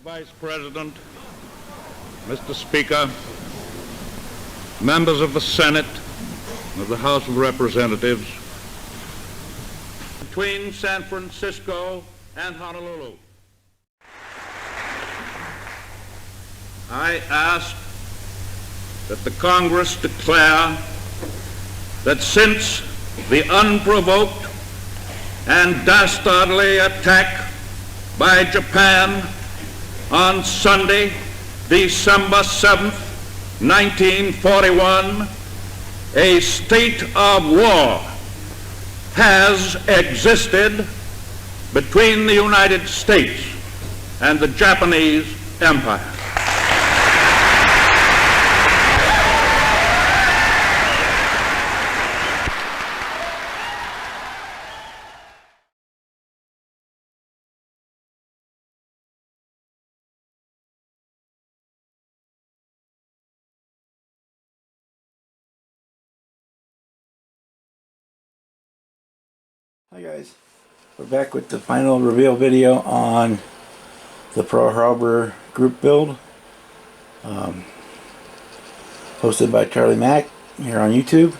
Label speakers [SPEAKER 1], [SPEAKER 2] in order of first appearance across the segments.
[SPEAKER 1] Vice President, Mr. Speaker, members of the Senate, of the House of Representatives, between San Francisco and Honolulu. I ask that the Congress declare that since the unprovoked and dastardly attack by Japan on Sunday, December 7th, 1941, a state of war has existed between the United States and the Japanese Empire.
[SPEAKER 2] Hi guys, we're back with the final reveal video on the Pearl Harbor group build, hosted by Charlie Mack here on YouTube.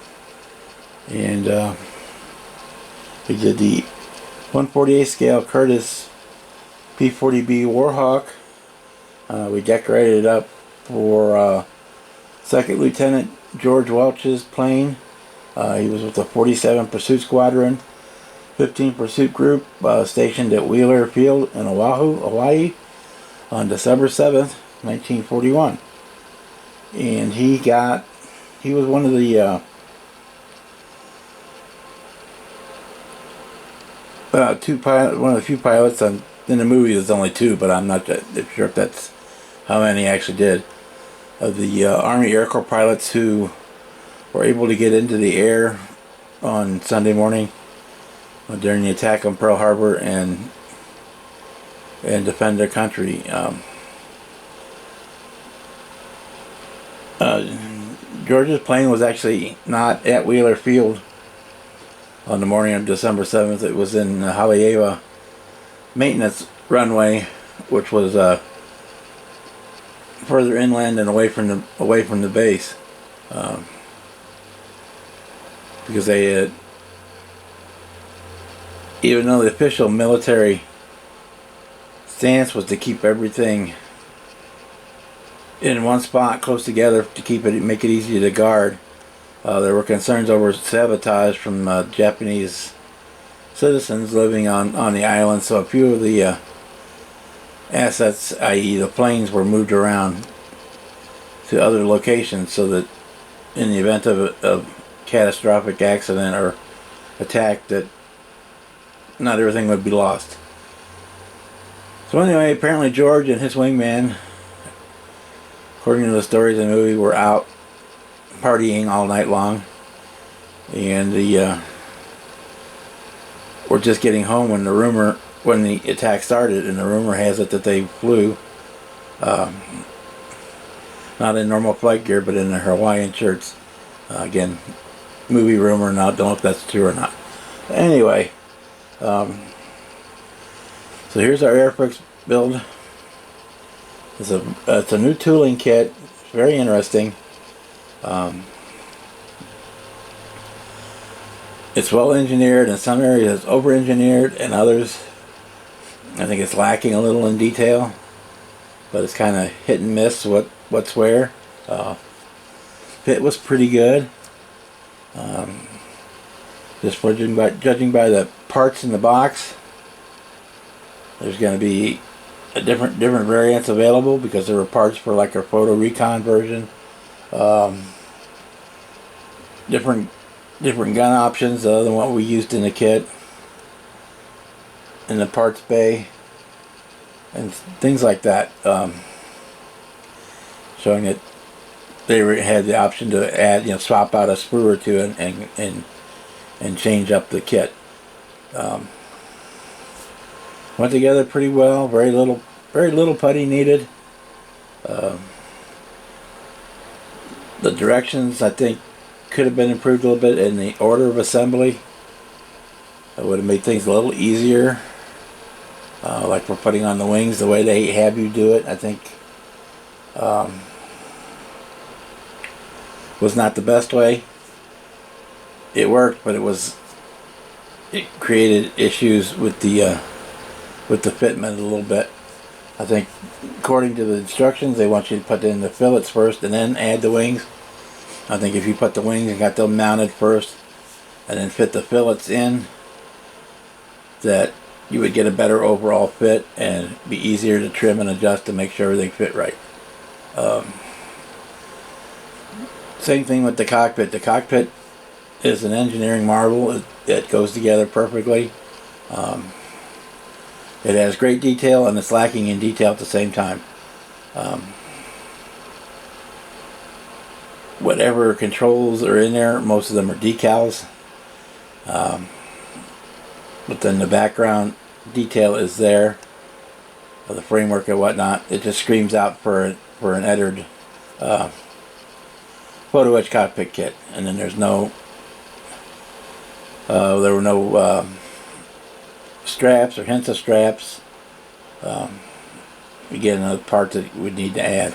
[SPEAKER 2] And we did the 1/48 scale Curtiss P-40B Warhawk. We decorated it up for Second Lieutenant George Welch's plane. He was with the 47 Pursuit Squadron, 15 Pursuit Group, stationed at Wheeler Field in Oahu, Hawaii on December 7th, 1941. And he was one of the one of the few pilots in the movie. There's only two, but I'm not sure if that's how many actually did, of the Army Air Corps pilots who were able to get into the air on Sunday morning during the attack on Pearl Harbor and defend their country. George's plane was actually not at Wheeler Field on the morning of December 7th. It was in Haleiwa maintenance runway, which was further inland and away from the base, because they had, even though the official military stance was to keep everything in one spot close together to make it easy to guard, there were concerns over sabotage from Japanese citizens living on the island. So a few of the assets, i.e. the planes, were moved around to other locations so that in the event of a catastrophic accident or attack, that not everything would be lost. So anyway, apparently George and his wingman, according to the stories in the movie, were out partying all night long, and were just getting home when the attack started. And the rumor has it that they flew not in normal flight gear, but in their Hawaiian shirts. Again, movie rumor, now don't know if that's true or not. Anyway, so here's our Airfix build. It's a new tooling kit. It's very interesting. It's well engineered. In some areas it's over engineered, and others I think it's lacking a little in detail, but it's kind of hit and miss what's where. Fit was pretty good. Just judging by the parts in the box, there's going to be a different variants available, because there were parts for like our photo recon version, different gun options other than what we used in the kit, in the parts bay, and things like that, showing that they had the option to add, swap out a sprue or two and change up the kit. Went together pretty well. Very little putty needed. The directions, I think, could have been improved a little bit in the order of assembly. It would have made things a little easier. like for putting on the wings, the way they have you do it, I think was not the best way. It worked, but it created issues with the fitment a little bit. I think according to the instructions, they want you to put in the fillets first and then add the wings. I think if you put the wings and got them mounted first and then fit the fillets in, that you would get a better overall fit and be easier to trim and adjust to make sure everything fit right. Same thing with the cockpit. The cockpit is an engineering marvel. It goes together perfectly. It has great detail and it's lacking in detail at the same time. Whatever controls are in there, most of them are decals. But then the background detail is there, the framework and whatnot. It just screams out for an Eddard photo etch cockpit kit. And then there's no, there were no straps or hints of straps. Again, another part that we'd need to add.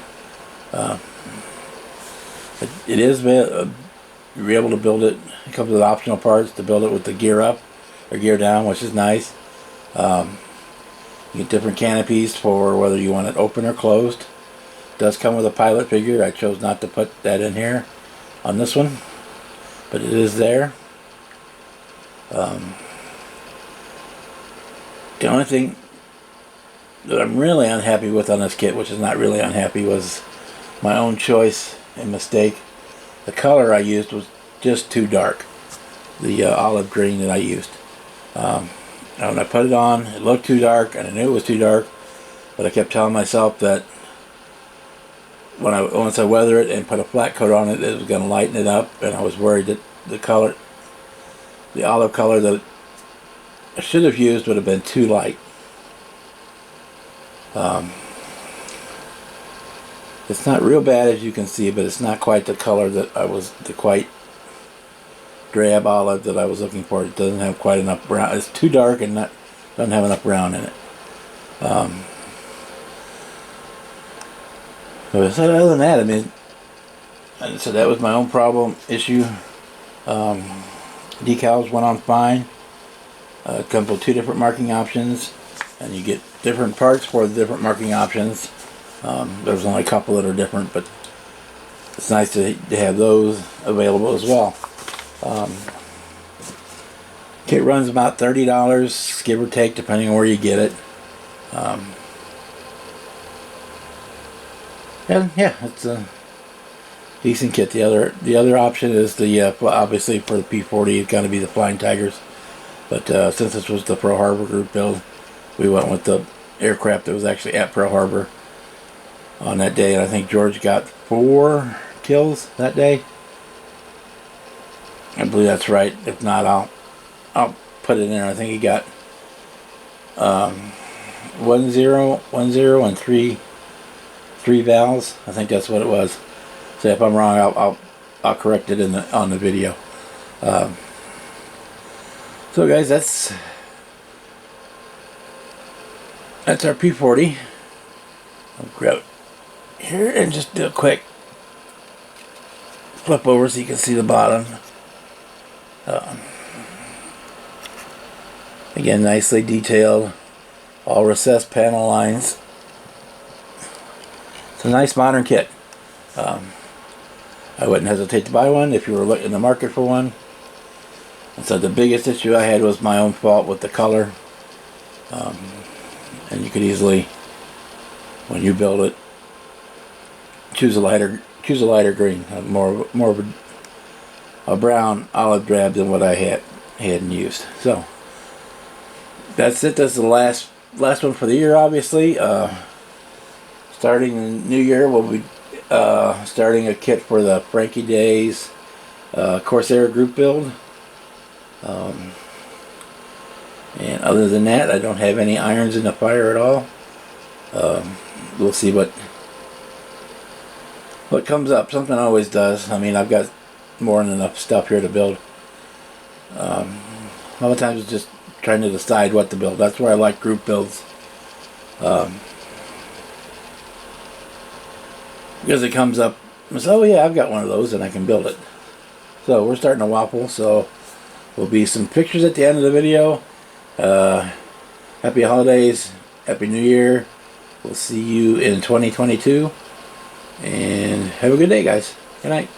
[SPEAKER 2] It is you're able to build it. It comes with optional parts to build it with the gear up or gear down, which is nice. You get different canopies for whether you want it open or closed. It does come with a pilot figure. I chose not to put that in here on this one, but it is there. The only thing that I'm really unhappy with on this kit, which is not really unhappy, was my own choice and mistake. The color I used was just too dark. The olive green that I used. And when I put it on, it looked too dark, and I knew it was too dark, but I kept telling myself that once I weather it and put a flat coat on it, it was going to lighten it up, and I was worried that the olive color that I should have used would have been too light. It's not real bad as you can see, but it's not quite the color that the quite drab olive that I was looking for. It doesn't have quite enough brown. It's too dark and doesn't have enough brown in it. So other than that, I mean, so that was my own issue. Decals went on fine. It comes with 2 different marking options, and you get different parts for the different marking options. There's only a couple that are different, but it's nice to have those available as well. Kit runs about $30, give or take, depending on where you get it. And yeah, it's a decent kit. The other option is obviously for the P-40, it's got to be the Flying Tigers. But since this was the Pearl Harbor group build, we went with the aircraft that was actually at Pearl Harbor on that day. And I think George got 4 kills that day. I believe that's right. If not, I'll put it in there. I think he got 1-0, and 3 vals. I think that's what it was. So if I'm wrong, I'll correct it on the video. So guys, that's our P-40. I'll grab it here and just do a quick flip over so you can see the bottom. Again, nicely detailed, all recessed panel lines. It's a nice modern kit. I wouldn't hesitate to buy one if you were in the market for one. And so the biggest issue I had was my own fault with the color. And you could easily, when you build it, choose a lighter green, more of a brown olive drab than what I hadn't used. So that's it. That's the last one for the year, obviously. Starting in the new year, we'll be starting a kit for the Frankie Days Corsair group build. And other than that, I don't have any irons in the fire at all. We'll see what comes up. Something always does. I mean, I've got more than enough stuff here to build. A lot of times it's just trying to decide what to build. That's where I like group builds. Because it comes up, and say, oh yeah, I've got one of those and I can build it. So we're starting a waffle, so there'll be some pictures at the end of the video. Happy holidays, Happy New Year. We'll see you in 2022. And have a good day, guys. Good night.